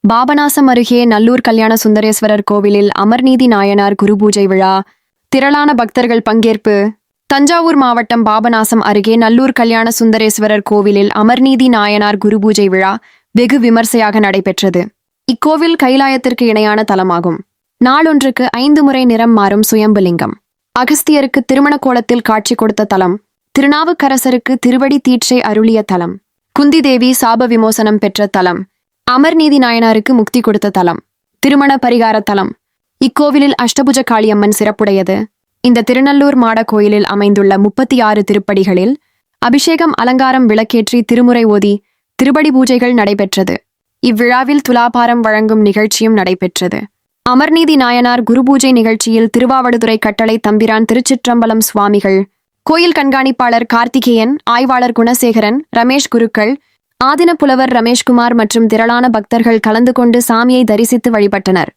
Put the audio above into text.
பாபநாசம் அருகே நல்லூர் கல்யாண சுந்தரேஸ்வரர் கோவிலில் அமர்நீதி நாயனார் குருபூஜை விழா. திரளான பக்தர்கள் பங்கேற்பு. தஞ்சாவூர் மாவட்டம் பாபநாசம் அருகே நல்லூர் கல்யாண சுந்தரேஸ்வரர் கோவிலில் அமர்நீதி நாயனார் குருபூஜை விழா வெகு விமர்சையாக நடைபெற்றது. இக்கோவில் கைலாயத்திற்கு இணையான தலமாகும். நாளொன்றுக்கு 5 முறை நிறம் மாறும் சுயம்புலிங்கம். அகஸ்தியருக்கு திருமண கோலத்தில் காட்சி கொடுத்த தலம். திருநாவுக்கரசருக்கு திருவடி தீட்சை அருளிய தலம். குந்தி தேவி சாப விமோசனம் பெற்ற தலம். அமர்நீதி நாயனாருக்கு முக்தி கொடுத்த தலம். திருமண பரிகார தலம். இக்கோவிலில் அஷ்டபுஜ காளியம்மன் சிறப்புடையது. இந்த திருநல்லூர் மாட கோயிலில் அமைந்துள்ள 36 திருப்படிகளில் அபிஷேகம், அலங்காரம், விளக்கேற்றி, திருமுறை ஓதி திருப்படி பூஜைகள் நடைபெற்றது. இவ்விழாவில் துலாபாரம் வழங்கும் நிகழ்ச்சியும் நடைபெற்றது. அமர்நீதி நாயனார் குருபூஜை நிகழ்ச்சியில் திருவாவடுதுறை கட்டளை தம்பிரான் திருச்சிற்றம்பலம் சுவாமிகள், கோயில் கண்காணிப்பாளர் கார்த்திகேயன், ஆய்வாளர் குணசேகரன், ரமேஷ் குருக்கள், ஆதின புலவர் ரமேஷ்குமார் மற்றும் திரளான பக்தர்கள் கலந்து கொண்டு சாமியை தரிசித்து வழிபட்டனர்.